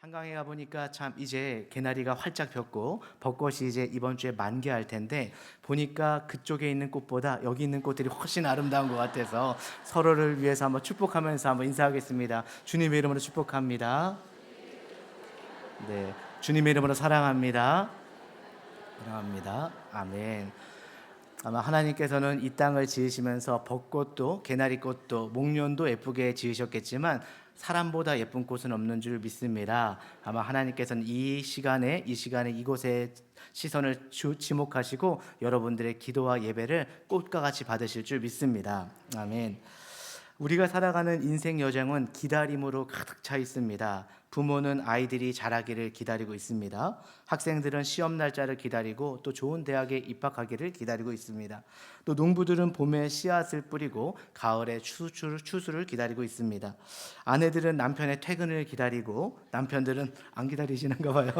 한강에 가보니까 참 이제 개나리가 활짝 폈고 벚꽃이 이제 이번 주에 만개할 텐데 보니까 그쪽에 있는 꽃보다 여기 있는 꽃들이 훨씬 아름다운 것 같아서 서로를 위해서 한번 축복하면서 한번 인사하겠습니다. 주님의 이름으로 축복합니다. 네, 주님의 이름으로 사랑합니다. 사랑합니다. 아멘. 아마 하나님께서는 이 땅을 지으시면서 벚꽃도 개나리꽃도 목련도 예쁘게 지으셨겠지만 사람보다 예쁜 꽃은 없는 줄 믿습니다. 아마 하나님께서는 이 시간에 이곳에 시선을 지목하시고 여러분들의 기도와 예배를 꽃과 같이 받으실 줄 믿습니다. 아멘. 우리가 살아가는 인생 여정은 기다림으로 가득 차 있습니다. 부모는 아이들이 자라기를 기다리고 있습니다. 학생들은 시험 날짜를 기다리고 또 좋은 대학에 입학하기를 기다리고 있습니다. 또 농부들은 봄에 씨앗을 뿌리고 가을에 추수를 기다리고 있습니다. 아내들은 남편의 퇴근을 기다리고 남편들은 안 기다리시는가 봐요.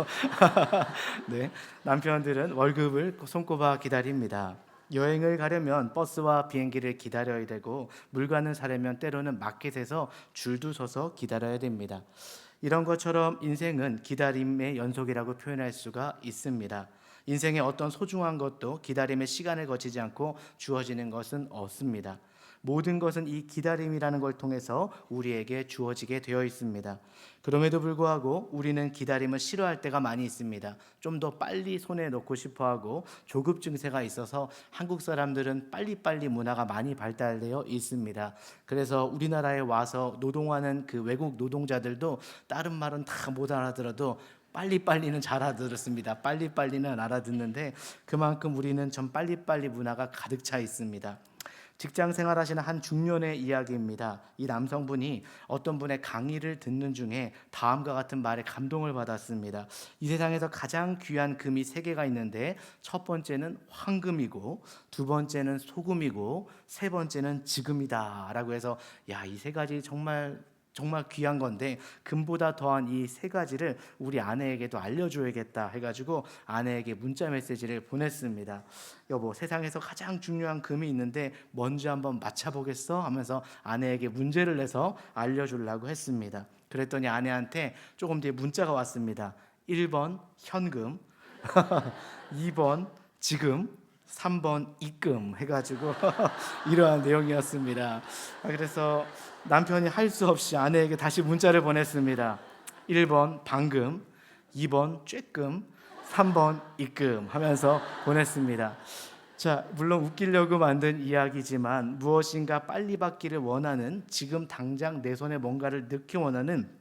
네, 남편들은 월급을 손꼽아 기다립니다. 여행을 가려면 버스와 비행기를 기다려야 되고 물건을 사려면 때로는 마켓에서 줄도 서서 기다려야 됩니다. 이런 것처럼 인생은 기다림의 연속이라고 표현할 수가 있습니다. 인생의 어떤 소중한 것도 기다림의 시간을 거치지 않고 주어지는 것은 없습니다. 모든 것은 이 기다림이라는 걸 통해서 우리에게 주어지게 되어 있습니다. 그럼에도 불구하고 우리는 기다림을 싫어할 때가 많이 있습니다. 좀 더 빨리 손에 넣고 싶어하고 조급 증세가 있어서 한국 사람들은 빨리빨리 문화가 많이 발달되어 있습니다. 그래서 우리나라에 와서 노동하는 그 외국 노동자들도 다른 말은 다 못 알아들어도 빨리빨리는 잘 알아들었습니다. 빨리빨리는 알아듣는데 그만큼 우리는 좀 빨리빨리 문화가 가득 차 있습니다. 직장 생활하시는 한 중년의 이야기입니다. 이 남성분이 어떤 분의 강의를 듣는 중에 다음과 같은 말에 감동을 받았습니다. 이 세상에서 가장 귀한 금이 세 개가 있는데 첫 번째는 황금이고 두 번째는 소금이고 세 번째는 지금이다 라고 해서 이 세 가지 정말 귀한 건데 금보다 더한 이 세 가지를 우리 아내에게도 알려줘야겠다 해가지고 아내에게 문자 메시지를 보냈습니다. 여보, 세상에서 가장 중요한 금이 있는데 뭔지 한번 맞춰보겠어? 하면서 아내에게 문제를 내서 알려주려고 했습니다. 그랬더니 아내한테 조금 뒤에 문자가 왔습니다. 1번 현금, 2번 지금, 3번 입금 해가지고 이러한 내용이었습니다. 그래서 남편이 할 수 없이 아내에게 다시 문자를 보냈습니다. 1번 방금, 2번 쬐끔, 3번 입금 하면서 보냈습니다. 자, 물론 웃기려고 만든 이야기지만 무엇인가 빨리 받기를 원하는, 지금 당장 내 손에 뭔가를 넣기 원하는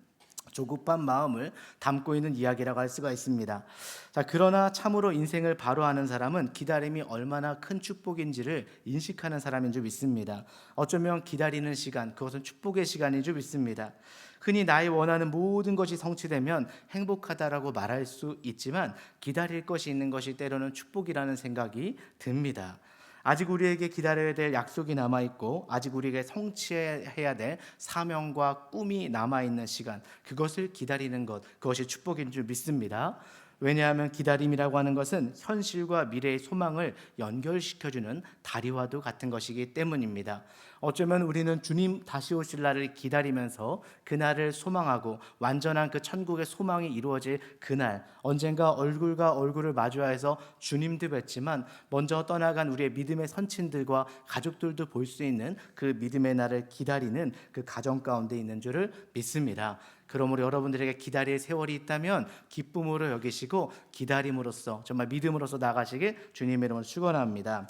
조급한 마음을 담고 있는 이야기라고 할 수가 있습니다. 자, 그러나 참으로 인생을 바로 아는 사람은 기다림이 얼마나 큰 축복인지를 인식하는 사람인 줄 믿습니다. 어쩌면 기다리는 시간, 그것은 축복의 시간인 줄 믿습니다. 흔히 나의 원하는 모든 것이 성취되면 행복하다라고 말할 수 있지만 기다릴 것이 있는 것이 때로는 축복이라는 생각이 듭니다. 아직 우리에게 기다려야 될 약속이 남아있고 아직 우리에게 성취해야 될 사명과 꿈이 남아있는 시간, 그것을 기다리는 것, 그것이 축복인 줄 믿습니다. 왜냐하면 기다림이라고 하는 것은 현실과 미래의 소망을 연결시켜주는 다리와도 같은 것이기 때문입니다. 어쩌면 우리는 주님 다시 오실 날을 기다리면서 그날을 소망하고 완전한 그 천국의 소망이 이루어질 그날, 언젠가 얼굴과 얼굴을 마주해서 주님도 뵙지만 먼저 떠나간 우리의 믿음의 선친들과 가족들도 볼 수 있는 그 믿음의 날을 기다리는 그 가정 가운데 있는 줄을 믿습니다. 그러므로 여러분들에게 기다릴 세월이 있다면 기쁨으로 여기시고 기다림으로써 정말 믿음으로써 나가시길 주님의 이름으로 축원합니다.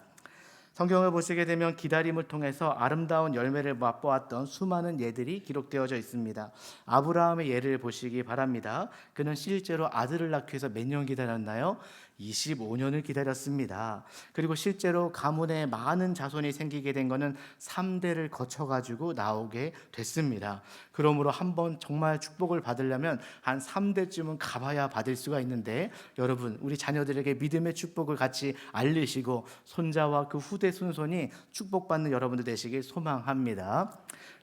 성경을 보시게 되면 기다림을 통해서 아름다운 열매를 맛보았던 수많은 예들이 기록되어져 있습니다. 아브라함의 예를 보시기 바랍니다. 그는 실제로 아들을 낳기 위해서 몇 년 기다렸나요? 25년을 기다렸습니다. 그리고 실제로 가문에 많은 자손이 생기게 된 것은 3대를 거쳐가지고 나오게 됐습니다. 그러므로 한번 정말 축복을 받으려면 한 3대쯤은 가봐야 받을 수가 있는데, 여러분, 우리 자녀들에게 믿음의 축복을 같이 알리시고 손자와 그 후대 순손이 축복받는 여러분들 되시길 소망합니다.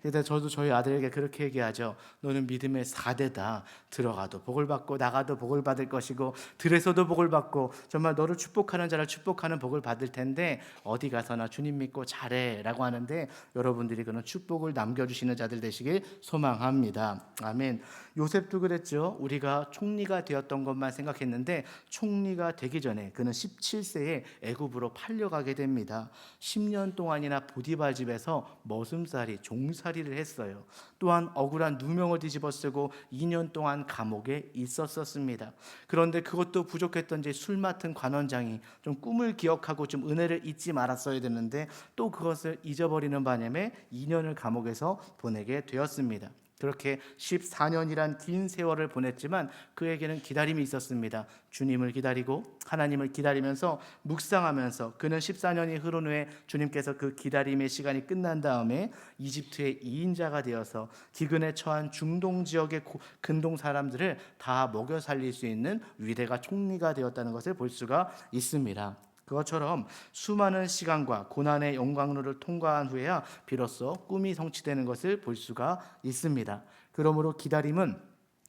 그래서 저도 저희 아들에게 그렇게 얘기하죠. 너는 믿음의 4대다. 들어가도 복을 받고 나가도 복을 받을 것이고 들에서도 복을 받고 정말 너를 축복하는 자를 축복하는 복을 받을 텐데 어디 가서나 주님 믿고 잘해라고 하는데 여러분들이 그런 축복을 남겨주시는 자들 되시길 소망합니다. 아멘. 요셉도 그랬죠. 우리가 총리가 되었던 것만 생각했는데 총리가 되기 전에 그는 17세에 애굽으로 팔려가게 됩니다. 10년 동안이나 보디발 집에서 머슴살이 종살이를 했어요. 또한 억울한 누명을 뒤집어쓰고 2년 동안 감옥에 있었습니다. 그런데 그것도 부족했던지 술 맡은 관원장이 좀 꿈을 기억하고 좀 은혜를 잊지 말았어야 되는데 또 그것을 잊어버리는 바람에 2년을 감옥에서 보내게 되었습니다. 그렇게 14년이란 긴 세월을 보냈지만 그에게는 기다림이 있었습니다. 주님을 기다리고 하나님을 기다리면서 묵상하면서 그는 14년이 흐른 후에 주님께서 그 기다림의 시간이 끝난 다음에 이집트의 2인자가 되어서 기근에 처한 중동 지역의 근동 사람들을 다 먹여 살릴 수 있는 위대가 총리가 되었다는 것을 볼 수가 있습니다. 그것처럼 수많은 시간과 고난의 용광로를 통과한 후에야 비로소 꿈이 성취되는 것을 볼 수가 있습니다. 그러므로 기다림은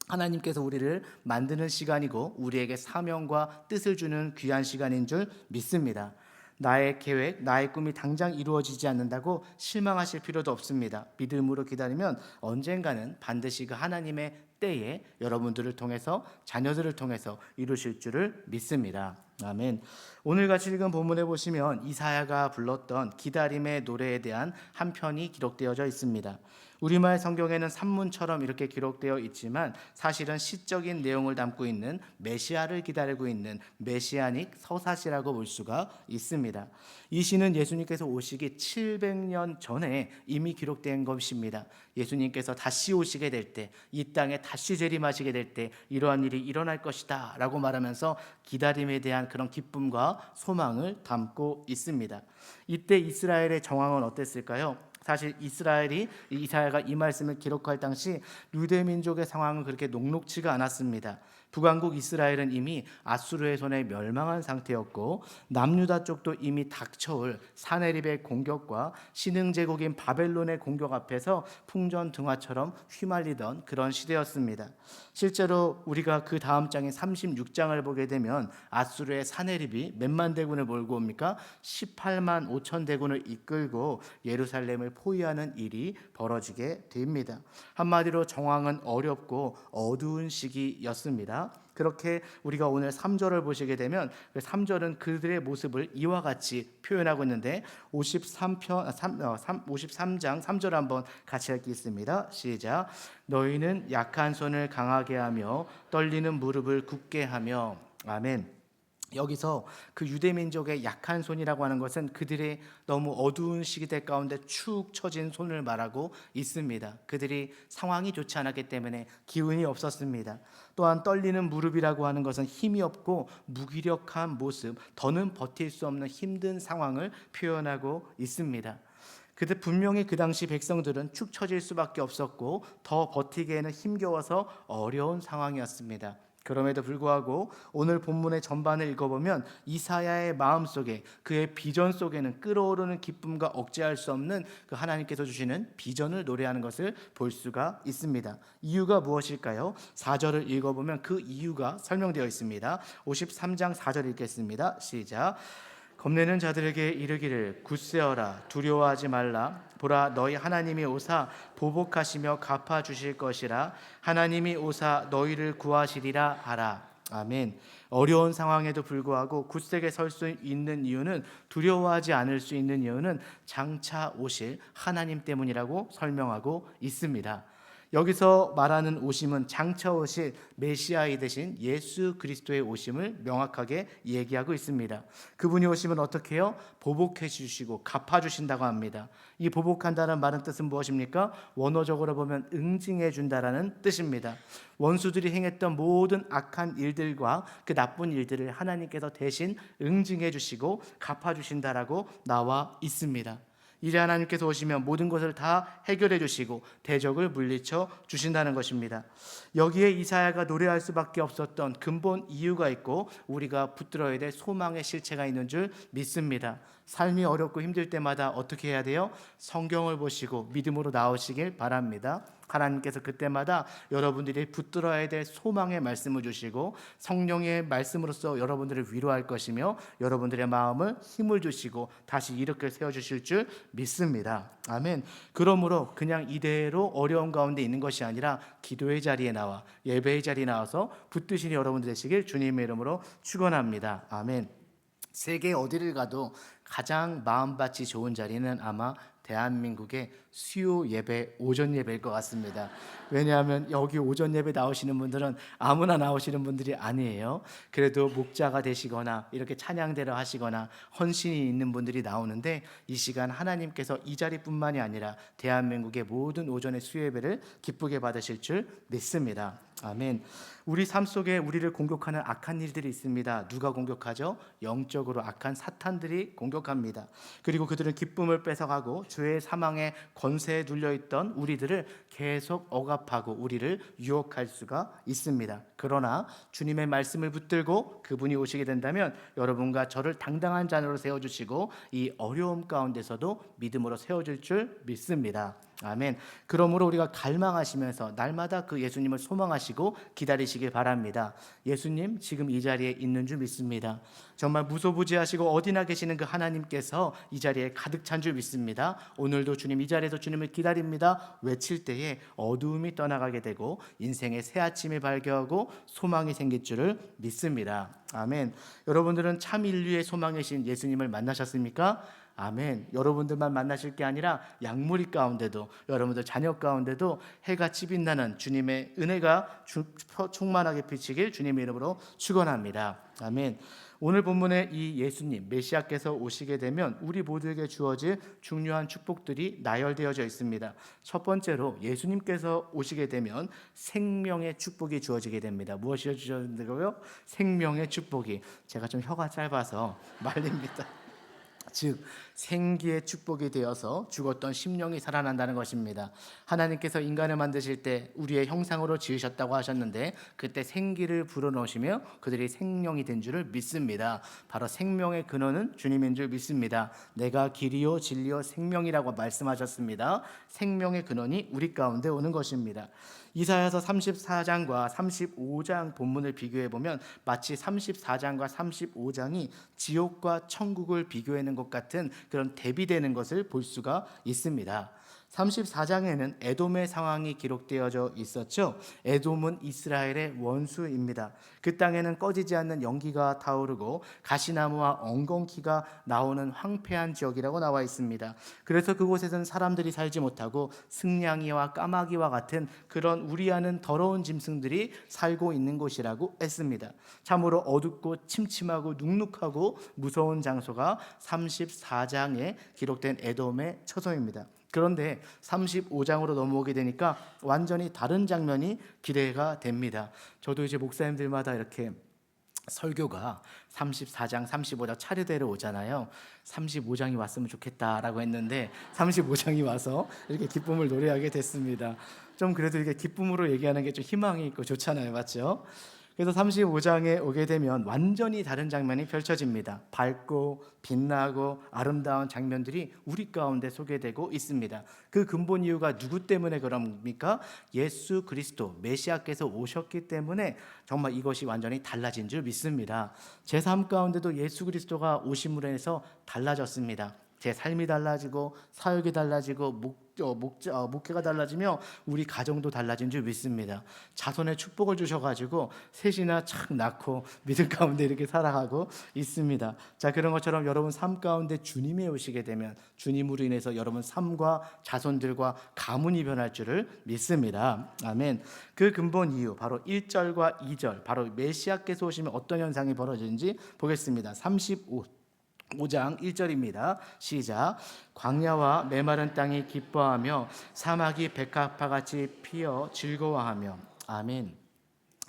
하나님께서 우리를 만드는 시간이고 우리에게 사명과 뜻을 주는 귀한 시간인 줄 믿습니다. 나의 계획, 나의 꿈이 당장 이루어지지 않는다고 실망하실 필요도 없습니다. 믿음으로 기다리면 언젠가는 반드시 그 하나님의 때에 여러분들을 통해서 자녀들을 통해서 이루실 줄을 믿습니다. 아멘. 오늘 같이 읽은 본문에 보시면 이사야가 불렀던 기다림의 노래에 대한 한 편이 기록되어져 있습니다. 우리말 성경에는 산문처럼 이렇게 기록되어 있지만 사실은 시적인 내용을 담고 있는 메시아를 기다리고 있는 메시아닉 서사시라고 볼 수가 있습니다. 이 시는 예수님께서 오시기 700년 전에 이미 기록된 것입니다. 예수님께서 다시 오시게 될 때, 이 땅에 다시 재림하시게 될 때 이러한 일이 일어날 것이다 라고 말하면서 기다림에 대한 그런 기쁨과 소망을 담고 있습니다. 이때 이스라엘의 정황은 어땠을까요? 사실 이사야가 이 말씀을 기록할 당시 유대 민족의 상황은 그렇게 녹록지가 않았습니다. 북왕국 이스라엘은 이미 아수르의 손에 멸망한 상태였고 남유다 쪽도 이미 닥쳐올 사네립의 공격과 신흥제국인 바벨론의 공격 앞에서 풍전등화처럼 휘말리던 그런 시대였습니다. 실제로 우리가 그 다음 장인 36장을 보게 되면 아수르의 사네립이 몇만 대군을 몰고 옵니까? 18만 5천 대군을 이끌고 예루살렘을 포위하는 일이 벌어지게 됩니다. 한마디로 정황은 어렵고 어두운 시기였습니다. 그렇게 우리가 오늘 3절을 보시게 되면 그 3절은 그들의 모습을 이와 같이 표현하고 있는데 53장 3절 한번 같이 읽겠습니다. 시작. 너희는 약한 손을 강하게 하며 떨리는 무릎을 굳게 하며. 아멘. 여기서 그 유대민족의 약한 손이라고 하는 것은 그들의 너무 어두운 시기대 가운데 축 처진 손을 말하고 있습니다. 그들이 상황이 좋지 않았기 때문에 기운이 없었습니다. 또한 떨리는 무릎이라고 하는 것은 힘이 없고 무기력한 모습, 더는 버틸 수 없는 힘든 상황을 표현하고 있습니다. 그때 분명히 그 당시 백성들은 축 처질 수밖에 없었고 더 버티기에는 힘겨워서 어려운 상황이었습니다. 그럼에도 불구하고 오늘 본문의 전반을 읽어보면 이사야의 마음속에 그의 비전 속에는 끓어오르는 기쁨과 억제할 수 없는 그 하나님께서 주시는 비전을 노래하는 것을 볼 수가 있습니다. 이유가 무엇일까요? 4절을 읽어보면 그 이유가 설명되어 있습니다. 53장 4절 읽겠습니다. 시작. 겁내는 자들에게 이르기를 굳세어라 두려워하지 말라. 보라 너희 하나님이 오사 보복하시며 갚아주실 것이라. 하나님이 오사 너희를 구하시리라 하라. 아멘. 어려운 상황에도 불구하고 굳세게 설 수 있는 이유는, 두려워하지 않을 수 있는 이유는 장차 오실 하나님 때문이라고 설명하고 있습니다. 여기서 말하는 오심은 장차 오실 메시아이 되신 예수 그리스도의 오심을 명확하게 얘기하고 있습니다. 그분이 오시면 어떻게 해요? 보복해 주시고 갚아 주신다고 합니다. 이 보복한다는 말은 뜻은 무엇입니까? 원어적으로 보면 응징해 준다라는 뜻입니다. 원수들이 행했던 모든 악한 일들과 그 나쁜 일들을 하나님께서 대신 응징해 주시고 갚아 주신다라고 나와 있습니다. 이제 하나님께서 오시면 모든 것을 다 해결해 주시고 대적을 물리쳐 주신다는 것입니다. 여기에 이사야가 노래할 수밖에 없었던 근본 이유가 있고 우리가 붙들어야 될 소망의 실체가 있는 줄 믿습니다. 삶이 어렵고 힘들 때마다 어떻게 해야 돼요? 성경을 보시고 믿음으로 나오시길 바랍니다. 하나님께서 그때마다 여러분들이 붙들어야 될 소망의 말씀을 주시고 성령의 말씀으로써 여러분들을 위로할 것이며 여러분들의 마음을 힘을 주시고 다시 이렇게 세워주실 줄 믿습니다. 아멘. 그러므로 그냥 이대로 어려운 가운데 있는 것이 아니라 기도의 자리에 나와 예배의 자리에 나와서 붙드시는 여러분들 되시길 주님의 이름으로 축원합니다. 아멘. 세계 어디를 가도 가장 마음밭이 좋은 자리는 아마 대한민국의 수요 예배, 오전 예배일 것 같습니다. 왜냐하면 여기 오전 예배 나오시는 분들은 아무나 나오시는 분들이 아니에요. 그래도 목자가 되시거나 이렇게 찬양대를 하시거나 헌신이 있는 분들이 나오는데 이 시간 하나님께서 이 자리뿐만이 아니라 대한민국의 모든 오전의 수요 예배를 기쁘게 받으실 줄 믿습니다. 아멘. 우리 삶 속에 우리를 공격하는 악한 일들이 있습니다. 누가 공격하죠? 영적으로 악한 사탄들이 공격합니다. 그리고 그들은 기쁨을 뺏어가고 죄의 사망의 권세에 눌려있던 우리들을 계속 억압하고 우리를 유혹할 수가 있습니다. 그러나 주님의 말씀을 붙들고 그분이 오시게 된다면 여러분과 저를 당당한 자녀로 세워주시고 이 어려움 가운데서도 믿음으로 세워줄 줄 믿습니다. 아멘. 그러므로 우리가 갈망하시면서 날마다 그 예수님을 소망하시고 기다리시길 바랍니다. 예수님 지금 이 자리에 있는 줄 믿습니다. 정말 무소부지하시고 어디나 계시는 그 하나님께서 이 자리에 가득 찬 줄 믿습니다. 오늘도 주님 이 자리에서 주님을 기다립니다 외칠 때에 어두움이 떠나가게 되고 인생의 새 아침을 발견하고 소망이 생길 줄을 믿습니다. 아멘. 여러분들은 참 인류의 소망이신 예수님을 만나셨습니까? 아멘. 여러분들만 만나실 게 아니라 약무리 가운데도 여러분들 자녀 가운데도 해같이 빛나는 주님의 은혜가 충만하게 비치길 주님의 이름으로 축원합니다. 아멘. 오늘 본문의 이 예수님 메시아께서 오시게 되면 우리 모두에게 주어질 중요한 축복들이 나열되어져 있습니다. 첫 번째로 예수님께서 오시게 되면 생명의 축복이 주어지게 됩니다. 무엇이 주어진다고요? 생명의 축복이. 제가 좀 혀가 짧아서 말립니다. 즉 생기의 축복이 되어서 죽었던 심령이 살아난다는 것입니다. 하나님께서 인간을 만드실 때 우리의 형상으로 지으셨다고 하셨는데 그때 생기를 불어넣으시며 그들이 생명이 된 줄을 믿습니다. 바로 생명의 근원은 주님인 줄 믿습니다. 내가 길이요 진리요 생명이라고 말씀하셨습니다. 생명의 근원이 우리 가운데 오는 것입니다. 이사야서 34장과 35장 본문을 비교해 보면 마치 34장과 35장이 지옥과 천국을 비교하는 것 같은 그런 대비되는 것을 볼 수가 있습니다. 34장에는 에돔의 상황이 기록되어져 있었죠. 에돔은 이스라엘의 원수입니다. 그 땅에는 꺼지지 않는 연기가 타오르고 가시나무와 엉겅퀴가 나오는 황폐한 지역이라고 나와 있습니다. 그래서 그곳에서는 사람들이 살지 못하고 승냥이와 까마귀와 같은 그런 우리와는 더러운 짐승들이 살고 있는 곳이라고 했습니다. 참으로 어둡고 침침하고 눅눅하고 무서운 장소가 34장에 기록된 에돔의 처소입니다. 그런데 35장으로 넘어오게 되니까 완전히 다른 장면이 기대가 됩니다. 저도 이제 목사님들마다 이렇게 설교가 34장, 35장 차례대로 오잖아요. 35장이 왔으면 좋겠다라고 했는데 35장이 와서 이렇게 기쁨을 노래하게 됐습니다. 좀 그래도 이게 기쁨으로 얘기하는 게 좀 희망이 있고 좋잖아요. 맞죠? 그래서 35장에 오게 되면 완전히 다른 장면이 펼쳐집니다. 밝고 빛나고 아름다운 장면들이 우리 가운데 소개되고 있습니다. 그 근본 이유가 누구 때문에 그럽니까? 예수 그리스도 메시아께서 오셨기 때문에 정말 이것이 완전히 달라진 줄 믿습니다. 제 삶 가운데도 예수 그리스도가 오심으로 해서 달라졌습니다. 제 삶이 달라지고 사역이 달라지고 목회가 달라지며 우리 가정도 달라진 줄 믿습니다. 자손의 축복을 주셔가지고 셋이나 착 낳고 믿음 가운데 이렇게 살아가고 있습니다. 자, 그런 것처럼 여러분 삶 가운데 주님이 오시게 되면 주님으로 인해서 여러분 삶과 자손들과 가문이 변할 줄을 믿습니다. 아멘. 그 근본 이유 바로 1절과 2절 바로 메시아께서 오시면 어떤 현상이 벌어지는지 보겠습니다. 5장 1절입니다. 시작. 광야와 메마른 땅이 기뻐하며 사막이 백합화같이 피어 즐거워하며. 아멘.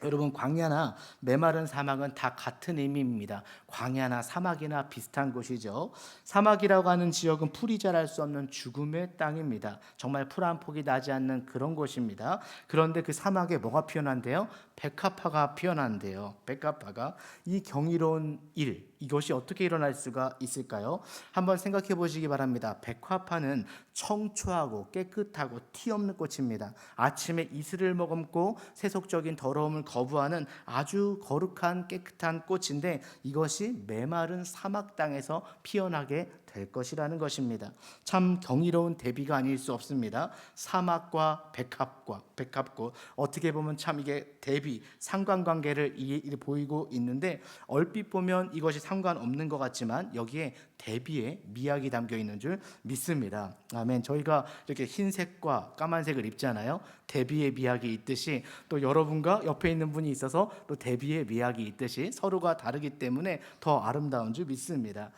여러분 광야나 메마른 사막은 다 같은 의미입니다. 광야나 사막이나 비슷한 곳이죠. 사막이라고 하는 지역은 풀이 자랄 수 없는 죽음의 땅입니다. 정말 풀 한 폭이 나지 않는 그런 곳입니다. 그런데 그 사막에 뭐가 피어난대요? 백합화가 피어난대요. 백합화가. 이 경이로운 일, 이것이 어떻게 일어날 수가 있을까요? 한번 생각해 보시기 바랍니다. 백합화는 청초하고 깨끗하고 티 없는 꽃입니다. 아침에 이슬을 머금고 세속적인 더러움을 거부하는 아주 거룩한 깨끗한 꽃인데, 이것이 메마른 사막 땅에서 피어나게 될 것이라는 것입니다. 참 경이로운 대비가 아닐 수 없습니다. 사막과 백합꽃, 어떻게 보면 참 이게 대비, 상관관계를 보이고 있는데, 얼핏 보면 이것이 상관없는 것 같지만 여기에 대비의 미학이 담겨 있는 줄 믿습니다. 아멘. 저희가 이렇게 흰색과 까만색을 입잖아요. 대비의 미학이 있듯이, 또 여러분과 옆에 있는 분이 있어서 또 대비의 미학이 있듯이 서로가 다르기 때문에 더 아름다운 줄 믿습니다.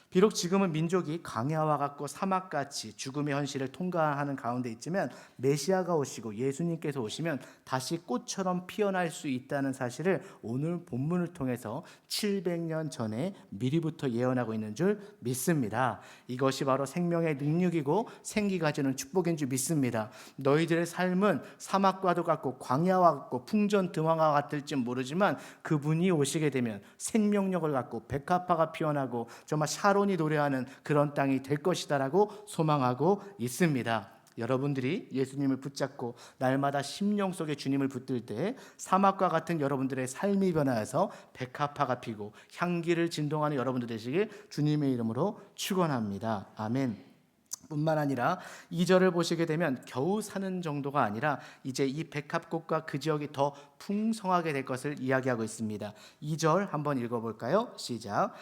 비록 지금은 민족이 광야와 같고 사막같이 죽음의 현실을 통과하는 가운데 있지만, 메시아가 오시고 예수님께서 오시면 다시 꽃처럼 피어날 수 있다는 사실을 오늘 본문을 통해서 700년 전에 미리부터 예언하고 있는 줄 믿습니다. 이것이 바로 생명의 능력이고 생기가 주는 축복인 줄 믿습니다. 너희들의 삶은 사막과도 같고 광야와 같고 풍전등화와 같을지 모르지만, 그분이 오시게 되면 생명력을 갖고 백합화가 피어나고 정말 샤론이 노래하는 그런 땅이 될 것이다라고 소망하고 있습니다. 여러분들이 예수님을 붙잡고 날마다 심령 속에 주님을 붙들 때 사막과 같은 여러분들의 삶이 변화해서 백합화가 피고 향기를 진동하는 여러분들 되시길 주님의 이름으로 축원합니다. 아멘. 뿐만 아니라 2절을 보시게 되면 겨우 사는 정도가 아니라 이제 이 백합꽃과 그 지역이 더 풍성하게 될 것을 이야기하고 있습니다. 2절 한번 읽어볼까요? 시작.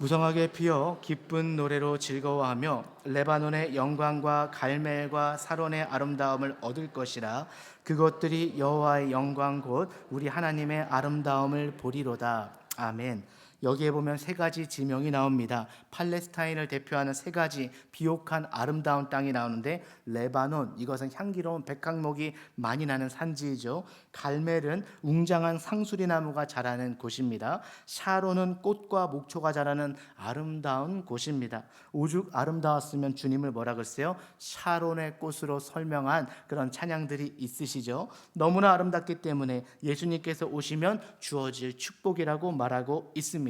무성하게 피어 기쁜 노래로 즐거워하며 레바논의 영광과 갈멜과 사론의 아름다움을 얻을 것이라. 그것들이 여호와의 영광 곧 우리 하나님의 아름다움을 보리로다. 아멘. 여기에 보면 세 가지 지명이 나옵니다. 팔레스타인을 대표하는 세 가지 비옥한 아름다운 땅이 나오는데, 레바논, 이것은 향기로운 백향목이 많이 나는 산지이죠. 갈멜은 웅장한 상수리 나무가 자라는 곳입니다. 샤론은 꽃과 목초가 자라는 아름다운 곳입니다. 오죽 아름다웠으면 주님을 뭐라 그랬어요? 샤론의 꽃으로 설명한 그런 찬양들이 있으시죠. 너무나 아름답기 때문에 예수님께서 오시면 주어질 축복이라고 말하고 있습니다.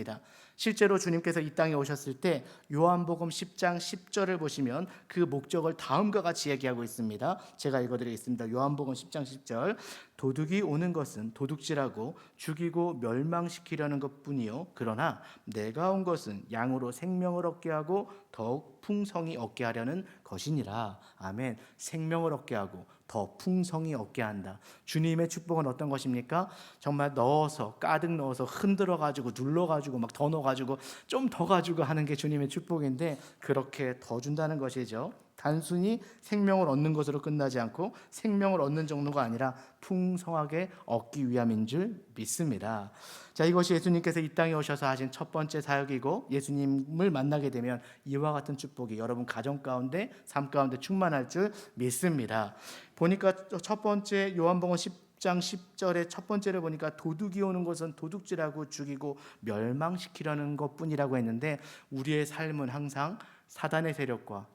실제로 주님께서 이 땅에 오셨을 때 요한복음 10장 10절을 보시면 그 목적을 다음과 같이 얘기하고 있습니다. 제가 읽어드리겠습니다. 요한복음 10장 10절. 도둑이 오는 것은 도둑질하고 죽이고 멸망시키려는 것뿐이요, 그러나 내가 온 것은 양으로 생명을 얻게 하고 더욱 풍성히 얻게 하려는 것이니라. 아멘. 생명을 얻게 하고 더 풍성히 얻게 한다. 주님의 축복은 어떤 것입니까? 정말 넣어서, 가득 넣어서 흔들어 가지고 눌러 가지고 막 더 넣어 가지고 좀 더 가지고 하는 게 주님의 축복인데, 그렇게 더 준다는 것이죠. 단순히 생명을 얻는 것으로 끝나지 않고 생명을 얻는 정도가 아니라 풍성하게 얻기 위함인 줄 믿습니다. 자, 이것이 예수님께서 이 땅에 오셔서 하신 첫 번째 사역이고, 예수님을 만나게 되면 이와 같은 축복이 여러분 가정 가운데, 삶 가운데 충만할 줄 믿습니다. 보니까 첫 번째 요한복음 10장 10절의 첫 번째를 보니까 도둑이 오는 것은 도둑질하고 죽이고 멸망시키려는 것뿐이라고 했는데, 우리의 삶은 항상 사단의 세력과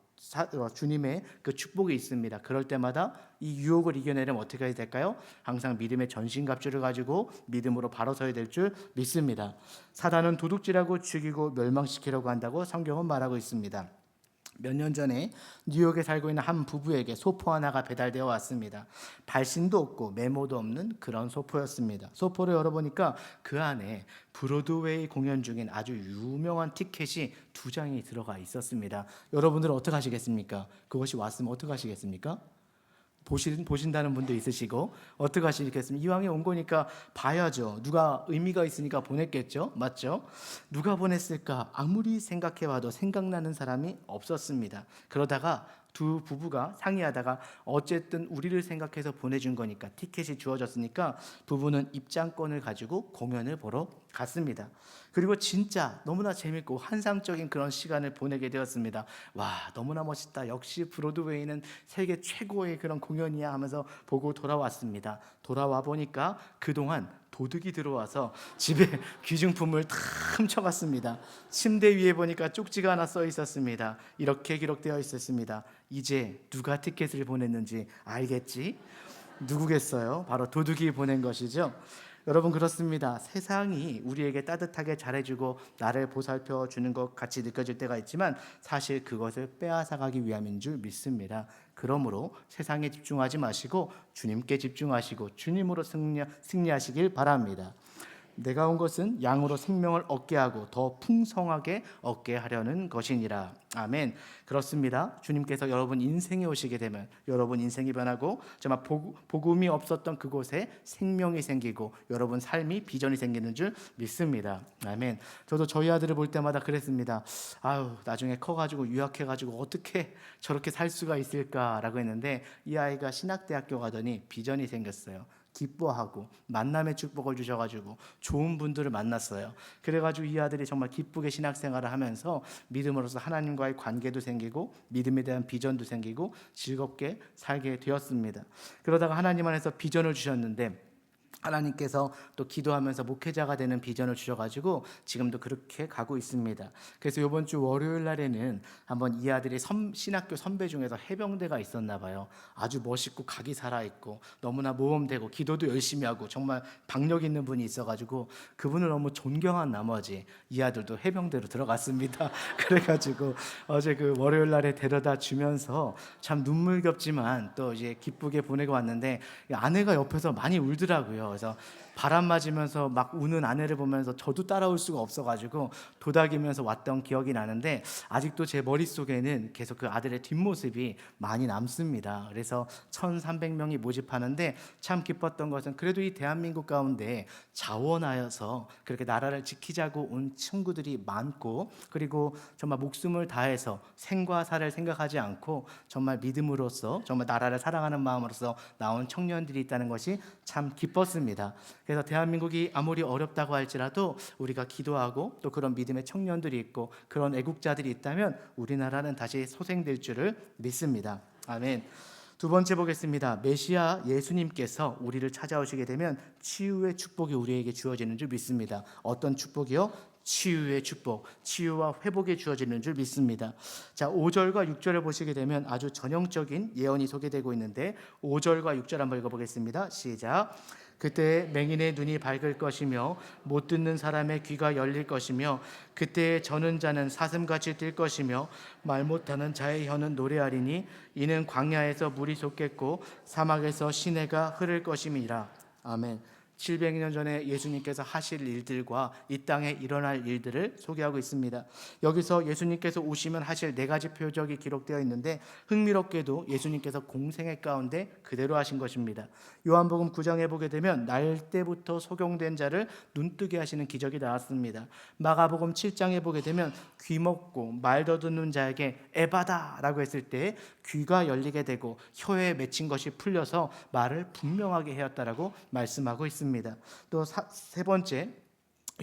주님의 그 축복이 있습니다. 그럴 때마다 이 유혹을 이겨내려면 어떻게 해야 될까요? 항상 믿음의 전신갑주를 가지고 믿음으로 바로 서야 될 줄 믿습니다. 사단은 도둑질하고 죽이고 멸망시키려고 한다고 성경은 말하고 있습니다. 몇 년 전에 뉴욕에 살고 있는 한 부부에게 소포 하나가 배달되어 왔습니다. 발신도 없고 메모도 없는 그런 소포였습니다. 소포를 열어보니까 그 안에 브로드웨이 공연 중인 아주 유명한 티켓이 2장이 들어가 있었습니다. 여러분들은 어떻게 하시겠습니까? 그것이 왔으면 어떻게 하시겠습니까? 보신다는 분도 있으시고, 어떻게 하시겠습니까? 이왕에 온 거니까 봐야죠. 누가 의미가 있으니까 보냈겠죠? 맞죠? 누가 보냈을까? 아무리 생각해봐도 생각나는 사람이 없었습니다. 그러다가 두 부부가 상의하다가 어쨌든 우리를 생각해서 보내준 거니까, 티켓이 주어졌으니까 부부는 입장권을 가지고 공연을 보러 갔습니다. 그리고 진짜 너무나 재밌고 환상적인 그런 시간을 보내게 되었습니다. 와, 너무나 멋있다. 역시 브로드웨이는 세계 최고의 그런 공연이야 하면서 보고 돌아왔습니다. 돌아와 보니까 그동안 도둑이 들어와서 집에 귀중품을 다 훔쳐갔습니다. 침대 위에 보니까 쪽지가 하나 써 있었습니다. 이렇게 기록되어 있었습니다. 이제 누가 티켓을 보냈는지 알겠지? 누구겠어요? 바로 도둑이 보낸 것이죠. 여러분, 그렇습니다. 세상이 우리에게 따뜻하게 잘해주고 나를 보살펴 주는 것 같이 느껴질 때가 있지만 사실 그것을 빼앗아가기 위함인 줄 믿습니다. 그러므로 세상에 집중하지 마시고 주님께 집중하시고 주님으로 승리하시길 바랍니다. 내가 온 것은 양으로 생명을 얻게 하고 더 풍성하게 얻게 하려는 것이니라. 아멘. 그렇습니다. 주님께서 여러분 인생에 오시게 되면 여러분 인생이 변하고 정말 복음이 없었던 그곳에 생명이 생기고 여러분 삶이 비전이 생기는 줄 믿습니다. 아멘. 저도 저희 아들을 볼 때마다 그랬습니다. 아유, 나중에 커가지고 유학해가지고 어떻게 저렇게 살 수가 있을까라고 했는데 이 아이가 신학대학교 가더니 비전이 생겼어요. 기뻐하고 만남의 축복을 주셔가지고 좋은 분들을 만났어요. 그래가지고 이 아들이 정말 기쁘게 신학생활을 하면서 믿음으로서 하나님과의 관계도 생기고 믿음에 대한 비전도 생기고 즐겁게 살게 되었습니다. 그러다가 하나님 안에서 비전을 주셨는데 하나님께서 또 기도하면서 목회자가 되는 비전을 주셔가지고 지금도 그렇게 가고 있습니다. 그래서 이번 주 월요일 날에는 한번 이 아들이 신학교 선배 중에서 해병대가 있었나 봐요. 아주 멋있고 각이 살아있고 너무나 모범되고 기도도 열심히 하고 정말 박력 있는 분이 있어가지고 그분을 너무 존경한 나머지 이 아들도 해병대로 들어갔습니다. 그래가지고 어제 그 월요일 날에 데려다 주면서 참 눈물겹지만 또 이제 기쁘게 보내고 왔는데 아내가 옆에서 많이 울더라고요. 그래서 바람 맞으면서 막 우는 아내를 보면서 저도 따라올 수가 없어가지고 도닥이면서 왔던 기억이 나는데 아직도 제 머릿속에는 계속 그 아들의 뒷모습이 많이 남습니다. 그래서 1,300명이 모집하는데 참 기뻤던 것은 그래도 이 대한민국 가운데 자원하여서 그렇게 나라를 지키자고 온 친구들이 많고 그리고 정말 목숨을 다해서 생과 사를 생각하지 않고 정말 믿음으로써 정말 나라를 사랑하는 마음으로서 나온 청년들이 있다는 것이 참 기뻤습니다. 그래서 대한민국이 아무리 어렵다고 할지라도 우리가 기도하고 또 그런 믿음의 청년들이 있고 그런 애국자들이 있다면 우리나라는 다시 소생될 줄을 믿습니다. 아멘. 두 번째 보겠습니다. 메시아 예수님께서 우리를 찾아오시게 되면 치유의 축복이 우리에게 주어지는 줄 믿습니다. 어떤 축복이요? 치유의 축복, 치유와 회복이 주어지는 줄 믿습니다. 자, 5절과 6절을 보시게 되면 아주 전형적인 예언이 소개되고 있는데 5절과 6절 한번 읽어보겠습니다. 시작. 그때 맹인의 눈이 밝을 것이며 못 듣는 사람의 귀가 열릴 것이며 그때 저는 자는 사슴같이 뛸 것이며 말 못하는 자의 혀는 노래하리니 이는 광야에서 물이 솟겠고 사막에서 시내가 흐를 것임이라. 아멘. 700년 전에 예수님께서 하실 일들과 이 땅에 일어날 일들을 소개하고 있습니다. 여기서 예수님께서 오시면 하실 네 가지 표적이 기록되어 있는데 흥미롭게도 예수님께서 공생애 가운데 그대로 하신 것입니다. 요한복음 9장에 보게 되면 날 때부터 소경된 자를 눈뜨게 하시는 기적이 나왔습니다. 마가복음 7장에 보게 되면 귀 먹고 말 더듬는 자에게 에바다 라고 했을 때 귀가 열리게 되고 혀에 맺힌 것이 풀려서 말을 분명하게 하였다라고 말씀하고 있습니다. 또 세 번째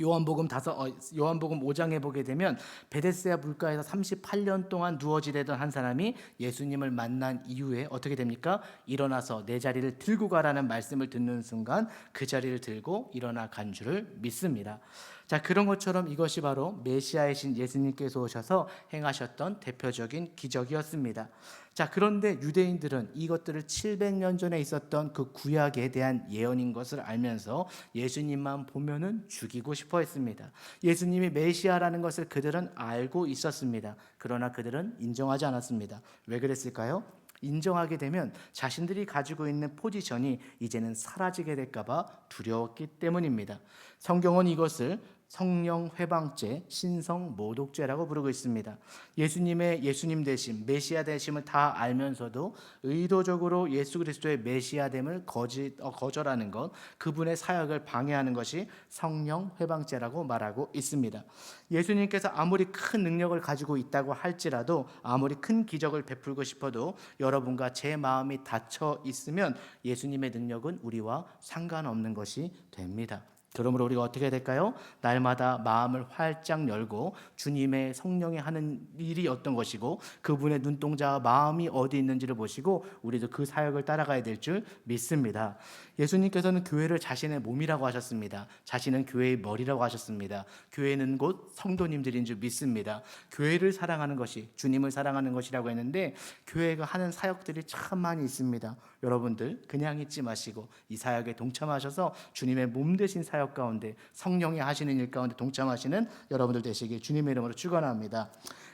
요한복음 5장에 보게 되면 베데스다 물가에서 38년 동안 누워 지내던 한 사람이 예수님을 만난 이후에 어떻게 됩니까? 일어나서 내 자리를 들고 가라는 말씀을 듣는 순간 그 자리를 들고 일어나 간 줄을 믿습니다. 자, 그런 것처럼 이것이 바로 메시아이신 예수님께서 오셔서 행하셨던 대표적인 기적이었습니다. 자, 그런데 유대인들은 이것들을 700년 전에 있었던 그 구약에 대한 예언인 것을 알면서 예수님만 보면은 죽이고 싶어 했습니다. 예수님이 메시아라는 것을 그들은 알고 있었습니다. 그러나 그들은 인정하지 않았습니다. 왜 그랬을까요? 인정하게 되면 자신들이 가지고 있는 포지션이 이제는 사라지게 될까 봐 두려웠기 때문입니다. 성경은 이것을 성령 회방죄, 신성 모독죄라고 부르고 있습니다. 예수님의 예수님 되심, 메시아 되심을 다 알면서도 의도적으로 예수 그리스도의 메시아됨을 거절하는 것, 그분의 사역을 방해하는 것이 성령 회방죄라고 말하고 있습니다. 예수님께서 아무리 큰 능력을 가지고 있다고 할지라도 아무리 큰 기적을 베풀고 싶어도 여러분과 제 마음이 닫혀 있으면 예수님의 능력은 우리와 상관없는 것이 됩니다. 그러므로 우리가 어떻게 해야 될까요? 날마다 마음을 활짝 열고 주님의 성령이 하는 일이 어떤 것이고 그분의 눈동자와 마음이 어디 있는지를 보시고 우리도 그 사역을 따라가야 될 줄 믿습니다. 예수님께서는 교회를 자신의 몸이라고 하셨습니다. 자신은 교회의 머리라고 하셨습니다. 교회는 곧 성도님들인 줄 믿습니다. 교회를 사랑하는 것이 주님을 사랑하는 것이라고 했는데 교회가 하는 사역들이 참 많이 있습니다. 여러분들 그냥 있지 마시고 이 사역에 동참하셔서 주님의 몸 되신 사역 가운데 성령이 하시는 일 가운데 동참하시는 여러분들 되시길 주님의 이름으로 축원합니다.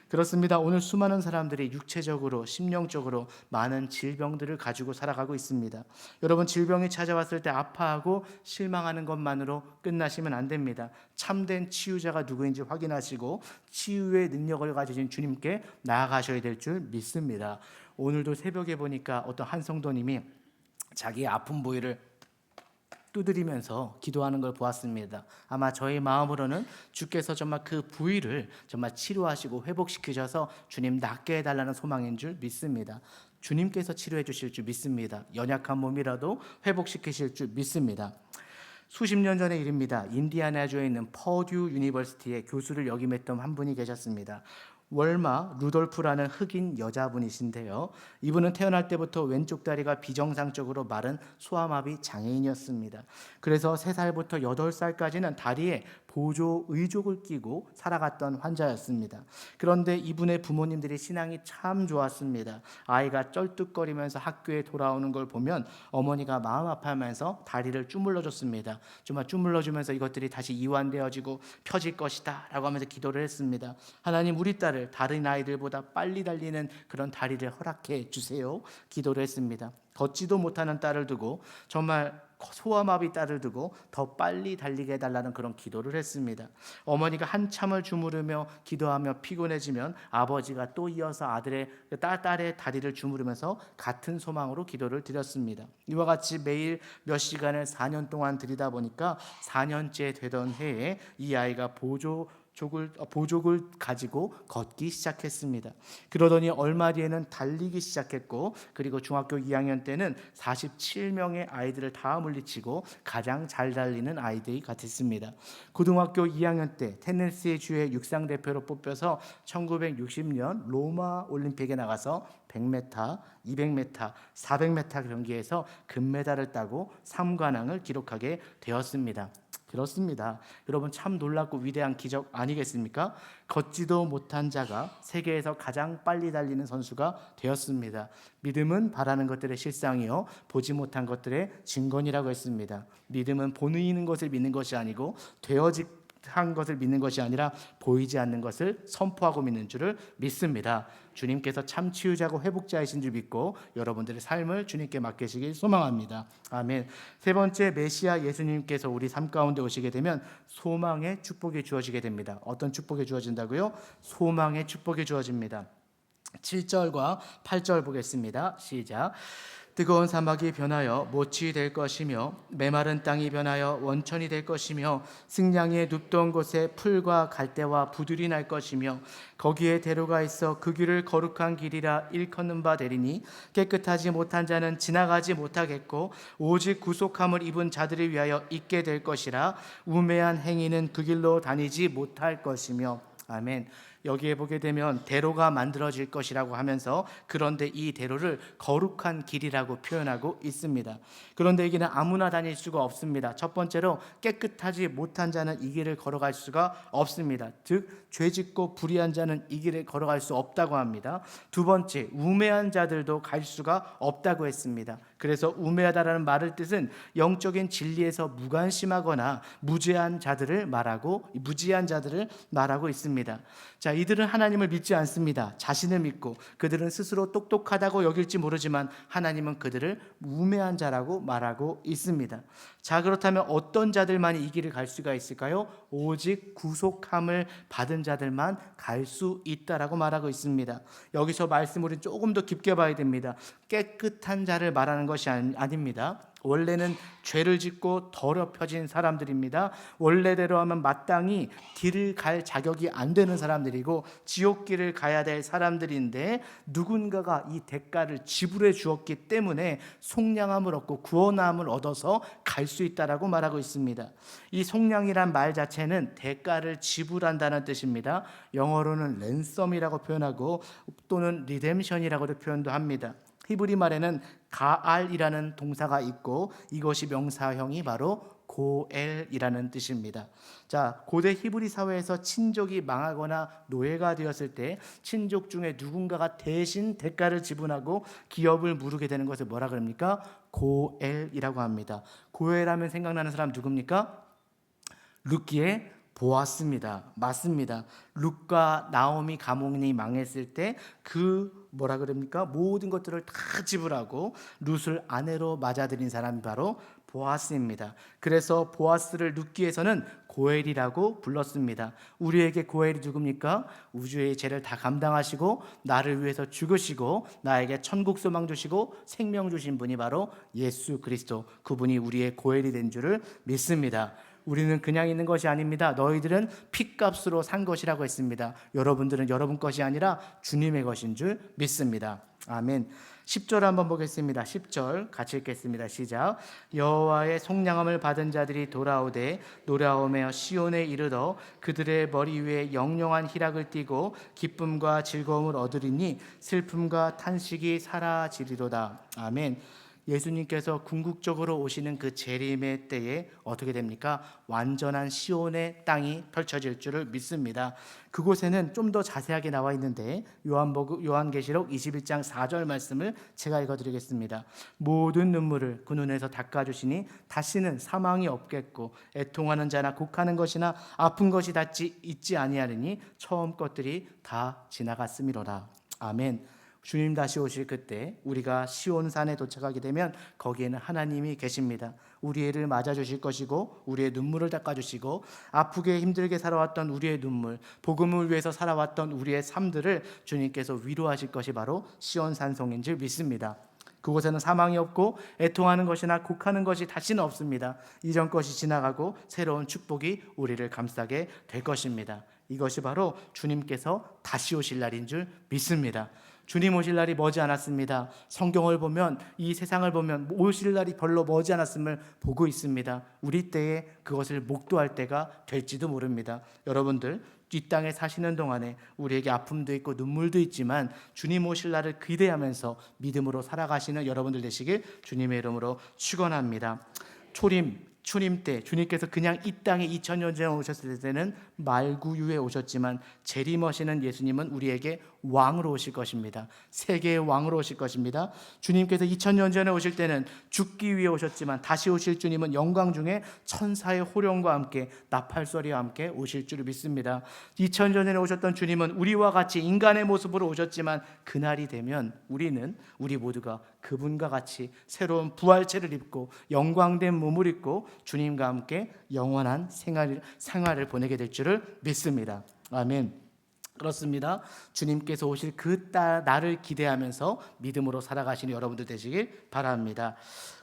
그렇습니다. 오늘 수많은 사람들이 육체적으로 심령적으로 많은 질병들을 가지고 살아가고 있습니다. 여러분 질병이 찾아왔을 때 아파하고 실망하는 것만으로 끝나시면 안 됩니다. 참된 치유자가 누구인지 확인하시고 치유의 능력을 가지신 주님께 나아가셔야 될 줄 믿습니다. 오늘도 새벽에 보니까 어떤 한 성도님이 자기의 아픈 부위를 두드리면서 기도하는 걸 보았습니다. 아마 저희 마음으로는 주께서 정말 그 부위를 정말 치료하시고 회복시키셔서 주님 낫게 해달라는 소망인 줄 믿습니다. 주님께서 치료해 주실 줄 믿습니다. 연약한 몸이라도 회복시키실 줄 믿습니다. 수십 년 전의 일입니다. 인디아나주에 있는 퍼듀 유니버시티의 교수를 역임했던 한 분이 계셨습니다. 월마 루돌프라는 흑인 여자분이신데요. 이분은 태어날 때부터 왼쪽 다리가 비정상적으로 마른 소아마비 장애인이었습니다. 그래서 3살부터 8살까지는 다리에 보조 의족을 끼고 살아갔던 환자였습니다. 그런데 이분의 부모님들이 신앙이 참 좋았습니다. 아이가 쩔뚝거리면서 학교에 돌아오는 걸 보면 어머니가 마음 아파하면서 다리를 주물러 줬습니다. 정말 주물러 주면서 이것들이 다시 이완되어지고 펴질 것이다 라고 하면서 기도를 했습니다. 하나님 우리 딸을 다른 아이들보다 빨리 달리는 그런 다리를 허락해 주세요. 기도를 했습니다. 걷지도 못하는 딸을 두고 정말 소아마비 딸을 두고 더 빨리 달리게 해달라는 그런 기도를 했습니다. 어머니가 한참을 주무르며 기도하며 피곤해지면 아버지가 또 이어서 딸의 다리를 주무르면서 같은 소망으로 기도를 드렸습니다. 이와 같이 매일 몇 시간을 4년 동안 드리다 보니까 4년째 되던 해에 이 아이가 보족을 가지고 걷기 시작했습니다. 그러더니 얼마 뒤에는 달리기 시작했고 그리고 중학교 2학년 때는 47명의 아이들을 다 물리치고 가장 잘 달리는 아이들이 같았습니다. 고등학교 2학년 때 테네시 주의 육상 대표로 뽑혀서 1960년 로마 올림픽에 나가서 100m, 200m, 400m 경기에서 금메달을 따고 3관왕을 기록하게 되었습니다. 그렇습니다. 여러분 참 놀랍고 위대한 기적 아니겠습니까? 걷지도 못한 자가 세계에서 가장 빨리 달리는 선수가 되었습니다. 믿음은 바라는 것들의 실상이요 보지 못한 것들의 증거니라고 했습니다. 믿음은 보이는 것을 믿는 것이 아니고 한 것을 믿는 것이 아니라 보이지 않는 것을 선포하고 믿는 줄을 믿습니다. 주님께서 참 치유자고 회복자이신 줄 믿고 여러분들의 삶을 주님께 맡기시길 소망합니다. 아멘. 세 번째, 메시아 예수님께서 우리 삶 가운데 오시게 되면 소망의 축복이 주어지게 됩니다. 어떤 축복이 주어진다고요? 소망의 축복이 주어집니다. 7절과 8절 보겠습니다. 시작. 뜨거운 사막이 변하여 모치 될 것이며 메마른 땅이 변하여 원천이 될 것이며 승냥이의 눕던 곳에 풀과 갈대와 부들이 날 것이며 거기에 대로가 있어 그 길을 거룩한 길이라 일컫는 바 되리니 깨끗하지 못한 자는 지나가지 못하겠고 오직 구속함을 입은 자들을 위하여 있게 될 것이라 우매한 행위는 그 길로 다니지 못할 것이며. 아멘. 여기에 보게 되면 대로가 만들어질 것이라고 하면서 그런데 이 대로를 거룩한 길이라고 표현하고 있습니다. 그런데 이 길은 아무나 다닐 수가 없습니다. 첫 번째로 깨끗하지 못한 자는 이 길을 걸어갈 수가 없습니다. 즉 죄짓고 불의한 자는 이 길을 걸어갈 수 없다고 합니다. 두 번째, 우매한 자들도 갈 수가 없다고 했습니다. 그래서 우매하다라는 말의 뜻은 영적인 진리에서 무관심하거나 무지한 자들을 말하고 있습니다. 자, 이들은 하나님을 믿지 않습니다. 자신을 믿고 그들은 스스로 똑똑하다고 여길지 모르지만 하나님은 그들을 우매한 자라고 말하고 있습니다. 자, 그렇다면 어떤 자들만이 이 길을 갈 수가 있을까요? 오직 구속함을 받은 자들만 갈 수 있다라고 말하고 있습니다. 여기서 말씀을 우리 조금 더 깊게 봐야 됩니다. 깨끗한 자를 말하는 것이 아닙니다. 원래는 죄를 짓고 더럽혀진 사람들입니다. 원래대로 하면 마땅히 길을 갈 자격이 안 되는 사람들이고 지옥길을 가야 될 사람들인데, 누군가가 이 대가를 지불해 주었기 때문에 속량함을 얻고 구원함을 얻어서 갈 수 있다라고 말하고 있습니다. 이 속량이란 말 자체는 대가를 지불한다는 뜻입니다. 영어로는 랜섬이라고 표현하고 또는 리뎀션이라고도 표현도 합니다. 히브리 말에는 가알이라는 동사가 있고 이것이 명사형이 바로 고엘이라는 뜻입니다. 자, 고대 히브리 사회에서 친족이 망하거나 노예가 되었을 때 친족 중에 누군가가 대신 대가를 지불하고 기업을 무르게 되는 것을 뭐라 그럽니까? 고엘이라고 합니다. 고엘하면 생각나는 사람 누굽니까? 룻기의 보아스입니다. 맞습니다. 룻과 나오미 가문이 망했을 때 그 뭐라 그럽니까? 모든 것들을 다 지불하고 룻을 아내로 맞아들인 사람이 바로 보아스입니다. 그래서 보아스를 룻기에서는 고엘이라고 불렀습니다. 우리에게 고엘이 누굽니까? 우주의 죄를 다 감당하시고 나를 위해서 죽으시고 나에게 천국 소망 주시고 생명 주신 분이 바로 예수 그리스도, 그분이 우리의 고엘이 된 줄을 믿습니다. 우리는 그냥 있는 것이 아닙니다. 너희들은 핏값으로 산 것이라고 했습니다. 여러분들은 여러분 것이 아니라 주님의 것인 줄 믿습니다. 아멘. 10절 한번 보겠습니다. 10절 같이 읽겠습니다. 시작. 여호와의 속량함을 받은 자들이 돌아오되 노래하며 시온에 이르러 그들의 머리 위에 영영한 희락을 띠고 기쁨과 즐거움을 얻으리니 슬픔과 탄식이 사라지리로다. 아멘. 예수님께서 궁극적으로 오시는 그 재림의 때에 어떻게 됩니까? 완전한 시온의 땅이 펼쳐질 줄을 믿습니다. 그곳에는 좀 더 자세하게 나와 있는데 요한계시록 21장 4절 말씀을 제가 읽어드리겠습니다. 모든 눈물을 그 눈에서 닦아주시니 다시는 사망이 없겠고 애통하는 자나 곡하는 것이나 아픈 것이 있지 아니하리니 처음 것들이 다 지나갔음이로라. 아멘. 주님 다시 오실 그때 우리가 시온산에 도착하게 되면 거기에는 하나님이 계십니다. 우리의 애를 맞아주실 것이고 우리의 눈물을 닦아주시고 아프게 힘들게 살아왔던 우리의 눈물, 복음을 위해서 살아왔던 우리의 삶들을 주님께서 위로하실 것이 바로 시온산성인 줄 믿습니다. 그곳에는 사망이 없고 애통하는 것이나 곡하는 것이 다시는 없습니다. 이전 것이 지나가고 새로운 축복이 우리를 감싸게 될 것입니다. 이것이 바로 주님께서 다시 오실 날인 줄 믿습니다. 주님 오실 날이 머지 않았습니다. 성경을 보면, 이 세상을 보면 오실 날이 별로 머지 않았음을 보고 있습니다. 우리 때에 그것을 목도할 때가 될지도 모릅니다. 여러분들 이 땅에 사시는 동안에 우리에게 아픔도 있고 눈물도 있지만 주님 오실 날을 기대하면서 믿음으로 살아가시는 여러분들 되시길 주님의 이름으로 축원합니다. 초림 때 주님께서 그냥 이 땅에 2000년 전에 오셨을 때는 말구유에 오셨지만 재림하시는 예수님은 우리에게 왕으로 오실 것입니다. 세계의 왕으로 오실 것입니다. 주님께서 2000년 전에 오실 때는 죽기 위해 오셨지만 다시 오실 주님은 영광 중에 천사의 호령과 함께 나팔소리와 함께 오실 줄 믿습니다. 2000년 전에 오셨던 주님은 우리와 같이 인간의 모습으로 오셨지만 그날이 되면 우리 모두가 그분과 같이 새로운 부활체를 입고 영광된 몸을 입고 주님과 함께 영원한 생활을 보내게 될 줄을 믿습니다. 아멘. 그렇습니다. 주님께서 오실 그 날을 기대하면서 믿음으로 살아가시는 여러분들 되시길 바랍니다.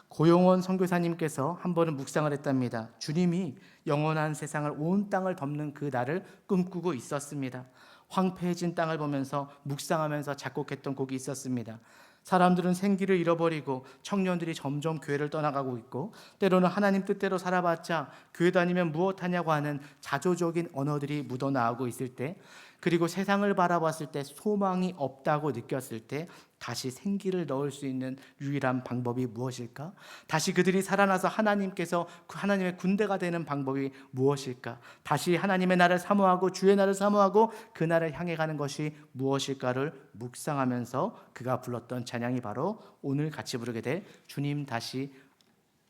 고용원 선교사님께서 한 번은 묵상을 했답니다. 주님이 영원한 세상을 온 땅을 덮는 그 날을 꿈꾸고 있었습니다. 황폐해진 땅을 보면서 묵상하면서 작곡했던 곡이 있었습니다. 사람들은 생기를 잃어버리고 청년들이 점점 교회를 떠나가고 있고 때로는 하나님 뜻대로 살아봤자 교회 다니면 무엇하냐고 하는 자조적인 언어들이 묻어나오고 있을 때, 그리고 세상을 바라봤을 때 소망이 없다고 느꼈을 때 다시 생기를 넣을 수 있는 유일한 방법이 무엇일까? 다시 그들이 살아나서 하나님께서 하나님의 군대가 되는 방법이 무엇일까? 다시 하나님의 나라를 사모하고 주의 나라를 사모하고 그 나라를 향해 가는 것이 무엇일까를 묵상하면서 그가 불렀던 찬양이 바로 오늘 같이 부르게 될 주님 다시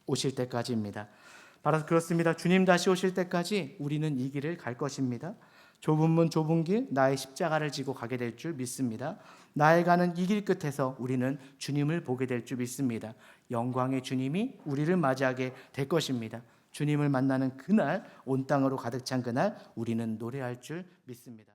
오실 때까지입니다. 바로 그렇습니다. 주님 다시 오실 때까지 우리는 이 길을 갈 것입니다. 좁은 문 좁은 길 나의 십자가를 지고 가게 될 줄 믿습니다. 나의 가는 이 길 끝에서 우리는 주님을 보게 될 줄 믿습니다. 영광의 주님이 우리를 맞이하게 될 것입니다. 주님을 만나는 그날, 온 땅으로 가득 찬 그날 우리는 노래할 줄 믿습니다.